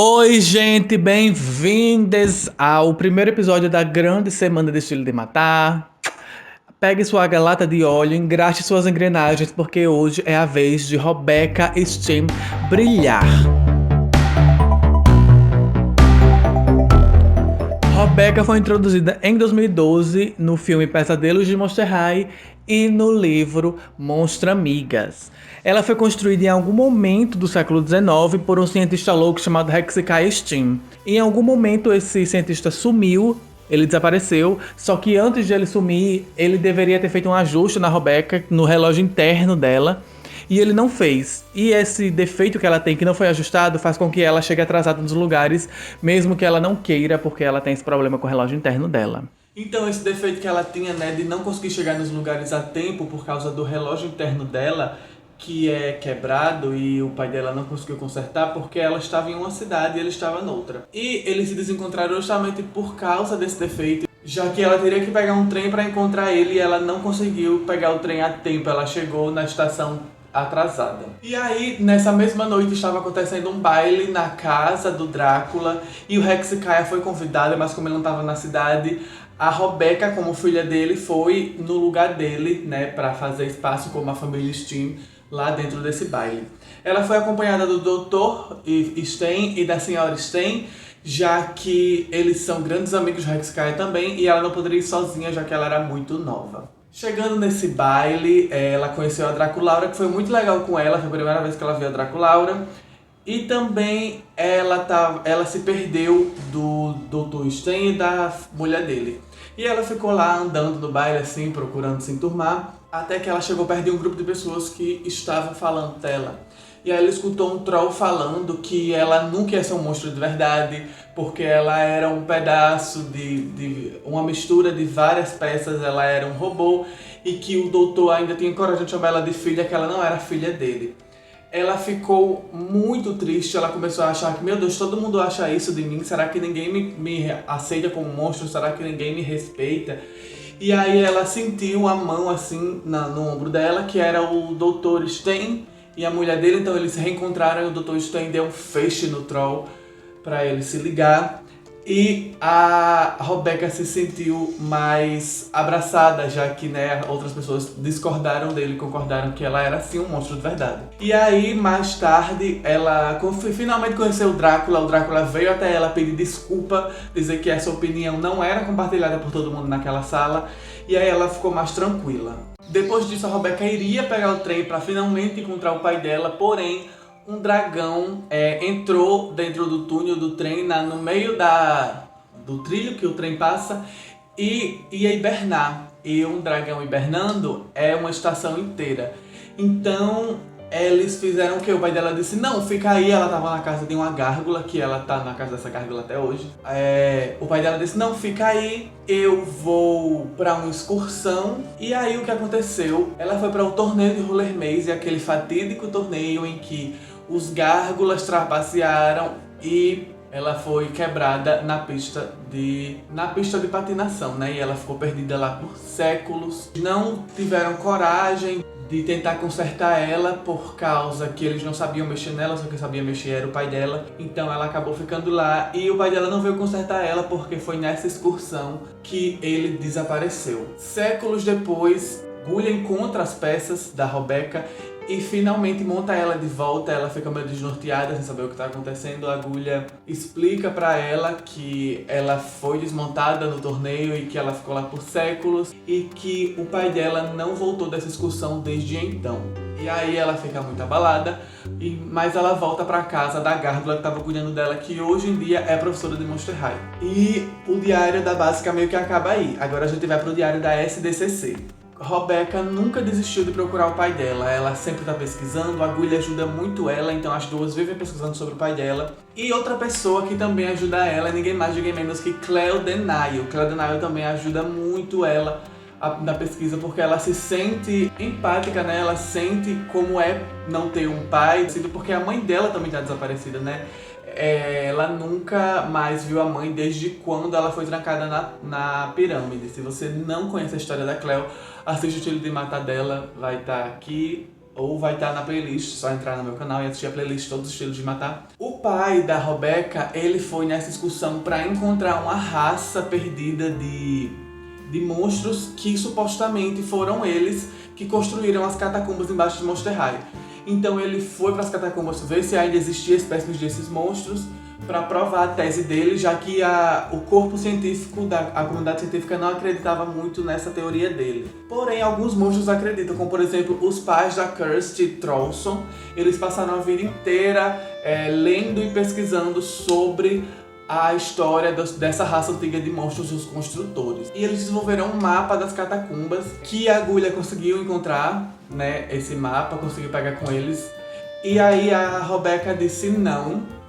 Oi, gente, bem-vindas ao primeiro episódio da grande semana de Estilo de Matar. Pegue sua lata de óleo, engraxe suas engrenagens, porque hoje é a vez de Rebecca Stein brilhar. Rebecca foi introduzida em 2012 no filme Pesadelos de Monster High e no livro Monstro Amigas. Ela foi construída em algum momento do século XIX por um cientista louco chamado Hezekiah Stein. Em algum momento esse cientista sumiu, ele desapareceu, só que antes de ele sumir, ele deveria ter feito um ajuste na Rebecca, no relógio interno dela, e ele não fez. E esse defeito que ela tem, que não foi ajustado, faz com que ela chegue atrasada nos lugares, mesmo que ela não queira, porque ela tem esse problema com o relógio interno dela. Então esse defeito que ela tinha, né, de não conseguir chegar nos lugares a tempo por causa do relógio interno dela, que é quebrado e o pai dela não conseguiu consertar porque ela estava em uma cidade e ele estava noutra. E eles se desencontraram justamente por causa desse defeito, já que ela teria que pegar um trem para encontrar ele e ela não conseguiu pegar o trem a tempo, ela chegou na estação atrasada. E aí, nessa mesma noite, estava acontecendo um baile na casa do Drácula e o Hezekiah foi convidado, mas como ele não estava na cidade, a Rebecca, como filha dele, foi no lugar dele, né, para fazer espaço como a família Stein lá dentro desse baile. Ela foi acompanhada do Dr. Stein e da Sra. Stein, já que eles são grandes amigos de Hezekiah também, e ela não poderia ir sozinha, já que ela era muito nova. Chegando nesse baile, ela conheceu a Draculaura, que foi muito legal com ela, foi a primeira vez que ela viu a Draculaura. E também ela se perdeu do Dr. Stein e da mulher dele. E ela ficou lá andando no baile, assim, procurando se enturmar, até que ela chegou perto de um grupo de pessoas que estavam falando dela. E aí ela escutou um troll falando que ela nunca ia ser um monstro de verdade, porque ela era um pedaço de uma mistura de várias peças, ela era um robô, e que o doutor ainda tinha coragem de chamar ela de filha, que ela não era filha dele. Ela ficou muito triste, ela começou a achar que, meu Deus, todo mundo acha isso de mim, será que ninguém me aceita como monstro, será que ninguém me respeita? E aí ela sentiu a mão assim no ombro dela, que era o Dr. Stein e a mulher dele, então eles se reencontraram e o Dr. Stein deu um feixe no troll para ele se ligar. E a Rebecca se sentiu mais abraçada, já que, né, outras pessoas discordaram dele, concordaram que ela era sim um monstro de verdade. E aí, mais tarde, ela finalmente conheceu o Drácula veio até ela pedir desculpa, dizer que essa opinião não era compartilhada por todo mundo naquela sala, e aí ela ficou mais tranquila. Depois disso, a Rebecca iria pegar o trem para finalmente encontrar o pai dela, porém, um dragão entrou dentro do túnel do trem, no meio do trilho que o trem passa, e ia hibernar. E um dragão hibernando é uma estação inteira. Então eles fizeram o que? O pai dela disse, não, fica aí. Ela tava na casa de uma gárgula, que ela tá na casa dessa gárgula até hoje. O pai dela disse, não, fica aí, eu vou pra uma excursão. E aí o que aconteceu? Ela foi para o torneio de Roller Maze, aquele fatídico torneio em que os gárgulas trapacearam e ela foi quebrada na pista de patinação, né? E ela ficou perdida lá por séculos. Não tiveram coragem de tentar consertar ela por causa que eles não sabiam mexer nela, só quem sabia mexer era o pai dela. Então ela acabou ficando lá e o pai dela não veio consertar ela porque foi nessa excursão que ele desapareceu. Séculos depois, Gullia encontra as peças da Rebecca e finalmente monta ela de volta. Ela fica meio desnorteada, sem saber o que está acontecendo. A Gullia explica pra ela que ela foi desmontada no torneio e que ela ficou lá por séculos e que o pai dela não voltou dessa excursão desde então. E aí ela fica muito abalada, mas ela volta pra casa da gárgula que estava cuidando dela, que hoje em dia é professora de Monster High. E o diário da Básica meio que acaba aí. Agora a gente vai pro diário da SDCC. Rebecca nunca desistiu de procurar o pai dela, ela sempre tá pesquisando, a Gullia ajuda muito ela, então as duas vivem pesquisando sobre o pai dela. E outra pessoa que também ajuda ela é ninguém mais, ninguém menos que Cleo Denaille. Cleo Denaille também ajuda muito ela na pesquisa, porque ela se sente empática, né? Ela sente como é não ter um pai, porque a mãe dela também tá desaparecida, né? Ela nunca mais viu a mãe desde quando ela foi trancada na pirâmide. Se você não conhece a história da Cleo, assiste o Estilo de Matar dela, vai estar aqui ou vai estar na playlist, só entrar no meu canal e assistir a playlist Todos os Estilos de Matar. O pai da Rebecca, ele foi nessa excursão para encontrar uma raça perdida de monstros que supostamente foram eles que construíram as catacumbas embaixo de Monster High. Então ele foi para as catacumbas ver se ainda existia espécies desses monstros para provar a tese dele, já que o corpo científico, a comunidade científica não acreditava muito nessa teoria dele. Porém, alguns monstros acreditam, como por exemplo os pais da Kirsty Trollson. Eles passaram a vida inteira lendo e pesquisando sobre a história dessa raça antiga de monstros, os construtores. E eles desenvolveram um mapa das catacumbas que a Agulha conseguiu encontrar, né? Esse mapa, conseguiu pegar com eles. E aí a Rebecca disse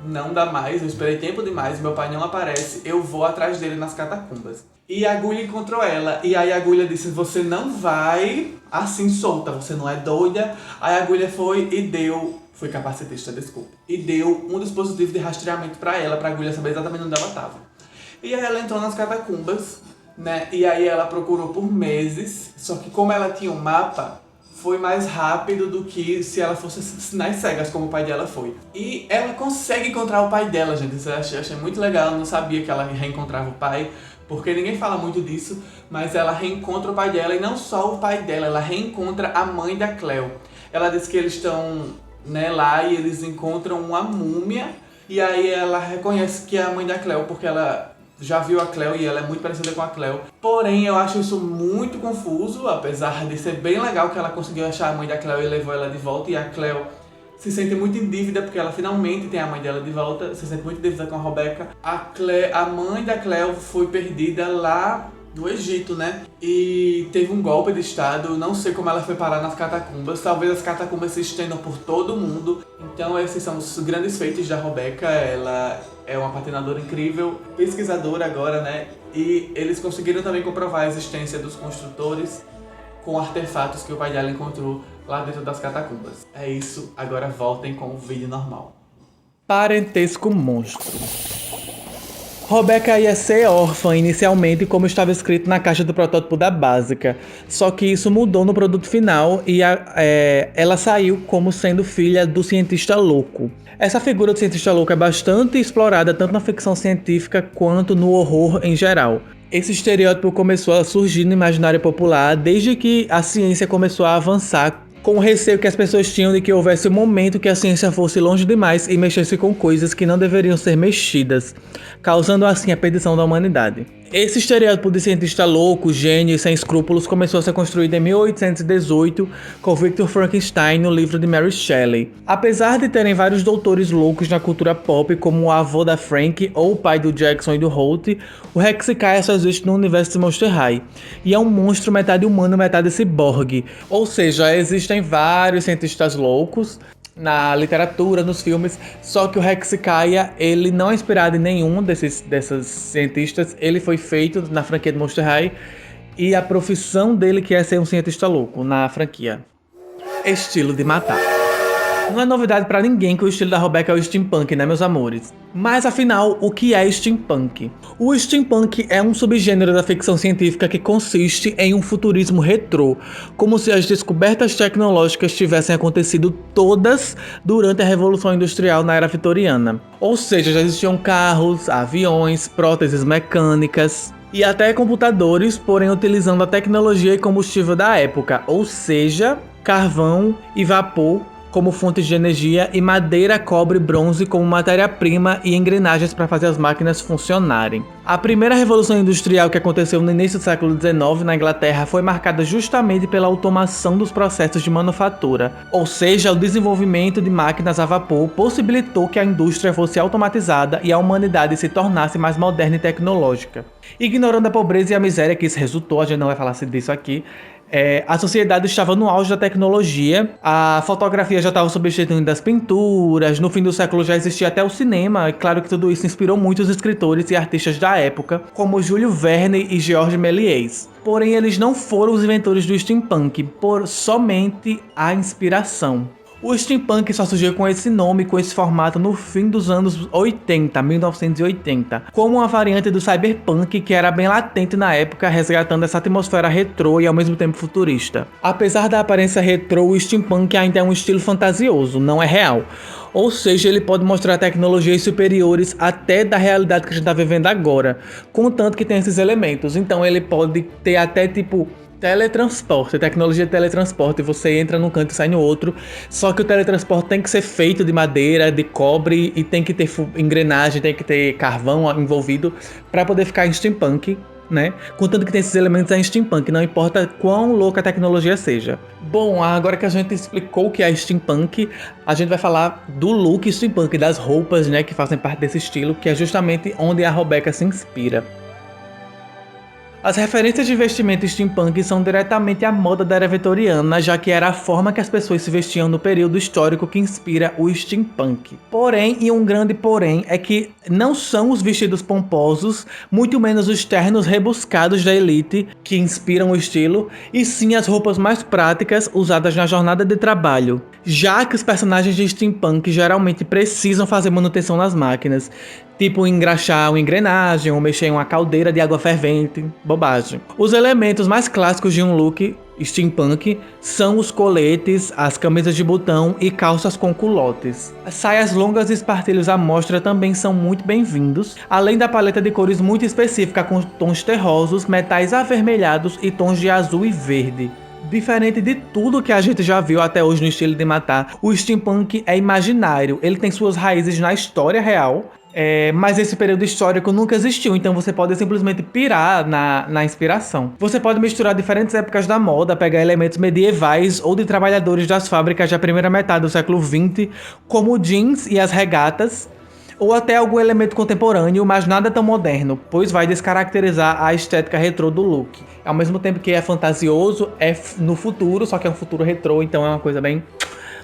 não dá mais, eu esperei tempo demais, meu pai não aparece, eu vou atrás dele nas catacumbas. E a Agulha encontrou ela, e aí a Agulha disse, você não vai assim solta, você não é doida. Aí a Agulha foi capacitista, desculpa, e deu um dispositivo de rastreamento pra Agulha saber exatamente onde ela estava. E aí ela entrou nas catacumbas, né, e aí ela procurou por meses, só que como ela tinha um mapa, foi mais rápido do que se ela fosse sinais cegas, como o pai dela foi. E ela consegue encontrar o pai dela, gente. Isso eu achei muito legal. Eu não sabia que ela reencontrava o pai, porque ninguém fala muito disso. Mas ela reencontra o pai dela, e não só o pai dela, ela reencontra a mãe da Cleo. Ela diz que eles estão, né, lá e eles encontram uma múmia. E aí ela reconhece que é a mãe da Cleo, porque ela já viu a Cleo e ela é muito parecida com a Cleo. Porém, eu acho isso muito confuso, apesar de ser bem legal que ela conseguiu achar a mãe da Cleo e levou ela de volta. E a Cleo se sente muito em dívida, porque ela finalmente tem a mãe dela de volta. Se sente muito em dívida com a Rebecca. A mãe da Cleo foi perdida lá no Egito, né? E teve um golpe de estado, não sei como ela foi parar nas catacumbas. Talvez as catacumbas se estendam por todo o mundo. Então esses são os grandes feitos da Rebecca. Ela é uma patinadora incrível, pesquisadora agora, né? E eles conseguiram também comprovar a existência dos construtores com artefatos que o pai dela encontrou lá dentro das catacumbas. É isso, agora voltem com o vídeo normal. Parentesco monstro. Rebecca ia ser órfã inicialmente, como estava escrito na caixa do protótipo da Básica. Só que isso mudou no produto final e ela saiu como sendo filha do cientista louco. Essa figura do cientista louco é bastante explorada tanto na ficção científica quanto no horror em geral. Esse estereótipo começou a surgir no imaginário popular desde que a ciência começou a avançar, com o receio que as pessoas tinham de que houvesse um momento que a ciência fosse longe demais e mexesse com coisas que não deveriam ser mexidas, causando assim a perdição da humanidade. Esse estereótipo de cientista louco, gênio e sem escrúpulos começou a ser construído em 1818 com Victor Frankenstein no livro de Mary Shelley. Apesar de terem vários doutores loucos na cultura pop, como o avô da Frank ou o pai do Jackson e do Holt, o Hexicaya só existe no universo de Monster High, e é um monstro metade humano, metade ciborgue, ou seja, existem vários cientistas loucos na literatura, nos filmes, só que o Hexicaya, ele não é inspirado em nenhum desses cientistas, ele foi feito na franquia de Monster High, e a profissão dele que é ser um cientista louco na franquia. Estilo de matar. Não é novidade pra ninguém que o estilo da Rebecca é o steampunk, né, meus amores? Mas afinal, o que é steampunk? O steampunk é um subgênero da ficção científica que consiste em um futurismo retrô, como se as descobertas tecnológicas tivessem acontecido todas durante a Revolução Industrial na Era Vitoriana. Ou seja, já existiam carros, aviões, próteses mecânicas e até computadores, porém utilizando a tecnologia e combustível da época, ou seja, carvão e vapor como fontes de energia e madeira, cobre e bronze como matéria-prima e engrenagens para fazer as máquinas funcionarem. A primeira revolução industrial que aconteceu no início do século XIX na Inglaterra foi marcada justamente pela automação dos processos de manufatura, ou seja, o desenvolvimento de máquinas a vapor possibilitou que a indústria fosse automatizada e a humanidade se tornasse mais moderna e tecnológica. Ignorando a pobreza e a miséria que isso resultou, a gente não vai falar disso aqui, a sociedade estava no auge da tecnologia, a fotografia já estava substituindo as pinturas, no fim do século já existia até o cinema, e claro que tudo isso inspirou muitos escritores e artistas da época, como Júlio Verne e Georges Méliès. Porém, eles não foram os inventores do steampunk, por somente a inspiração. O steampunk só surgiu com esse nome, com esse formato no fim dos anos 80, 1980, como uma variante do cyberpunk que era bem latente na época, resgatando essa atmosfera retrô e ao mesmo tempo futurista. Apesar da aparência retrô, o steampunk ainda é um estilo fantasioso, não é real. Ou seja, ele pode mostrar tecnologias superiores até da realidade que a gente está vivendo agora, contanto que tem esses elementos. Então ele pode ter até tipo teletransporte, tecnologia de teletransporte, você entra num canto e sai no outro, só que o teletransporte tem que ser feito de madeira, de cobre e tem que ter engrenagem, tem que ter carvão envolvido para poder ficar em steampunk, né? Contanto que tem esses elementos em steampunk, não importa quão louca a tecnologia seja. Bom, agora que a gente explicou o que é steampunk, a gente vai falar do look steampunk, das roupas, né, que fazem parte desse estilo, que é justamente onde a Robeca se inspira. As referências de vestimento steampunk são diretamente a moda da era vitoriana, já que era a forma que as pessoas se vestiam no período histórico que inspira o steampunk. Porém, e um grande porém, é que não são os vestidos pomposos, muito menos os ternos rebuscados da elite que inspiram o estilo, e sim as roupas mais práticas usadas na jornada de trabalho, já que os personagens de steampunk geralmente precisam fazer manutenção nas máquinas, tipo engraxar uma engrenagem ou mexer em uma caldeira de água fervente, bobagem. Os elementos mais clássicos de um look steampunk são os coletes, as camisas de botão e calças com culotes. As saias longas e espartilhos à mostra também são muito bem-vindos, além da paleta de cores muito específica com tons terrosos, metais avermelhados e tons de azul e verde. Diferente de tudo que a gente já viu até hoje no estilo de matar, o steampunk é imaginário, ele tem suas raízes na história real, mas esse período histórico nunca existiu, então você pode simplesmente pirar na inspiração. Você pode misturar diferentes épocas da moda, pegar elementos medievais ou de trabalhadores das fábricas da primeira metade do século XX, como jeans e as regatas, ou até algum elemento contemporâneo, mas nada tão moderno, pois vai descaracterizar a estética retrô do look. Ao mesmo tempo que é fantasioso, é no futuro, só que é um futuro retrô, então é uma coisa bem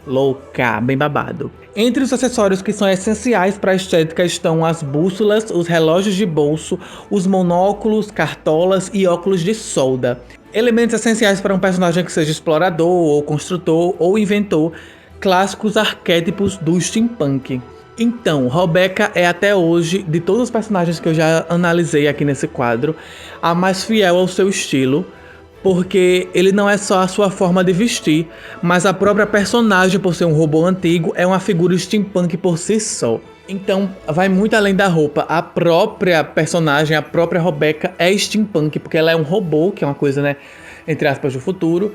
louca, bem babado. Entre os acessórios que são essenciais para a estética estão as bússolas, os relógios de bolso, os monóculos, cartolas e óculos de solda. Elementos essenciais para um personagem que seja explorador, ou construtor, ou inventor, clássicos arquétipos do steampunk. Então, Robeca é até hoje, de todos os personagens que eu já analisei aqui nesse quadro, a mais fiel ao seu estilo, porque ele não é só a sua forma de vestir, mas a própria personagem, por ser um robô antigo, é uma figura steampunk por si só. Então, vai muito além da roupa. A própria personagem, a própria Robeca é steampunk, porque ela é um robô, que é uma coisa, né, entre aspas, do futuro.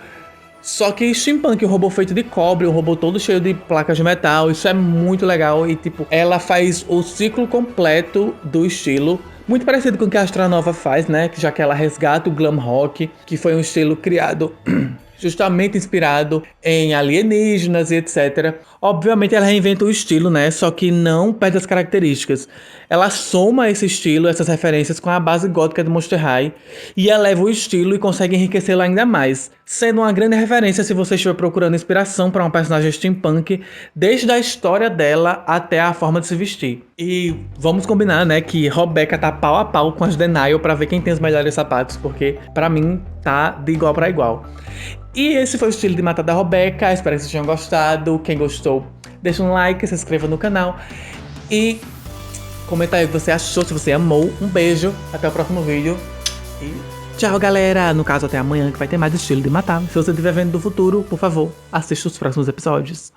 Só que steampunk, um robô feito de cobre, um robô todo cheio de placas de metal, isso é muito legal e, tipo, ela faz o ciclo completo do estilo, muito parecido com o que a Astra Nova faz, né, já que ela resgata o glam rock, que foi um estilo criado justamente inspirado em alienígenas e etc. Obviamente ela reinventa o estilo, né? Só que não perde as características. Ela soma esse estilo, essas referências com a base gótica do Monster High e eleva o estilo e consegue enriquecê-lo ainda mais, sendo uma grande referência se você estiver procurando inspiração para uma personagem steampunk, desde a história dela até a forma de se vestir. E vamos combinar, né, que Robeca tá pau a pau com as Denial para ver quem tem os melhores sapatos, porque para mim tá de igual para igual. E esse foi o estilo de matar da Robeca, espero que vocês tenham gostado. Quem gostou, deixa um like, se inscreva no canal e comenta aí o que você achou, se você amou. Um beijo, até o próximo vídeo e tchau, galera! No caso, até amanhã, que vai ter mais estilo de matar. Se você estiver vendo do futuro, por favor, assista os próximos episódios.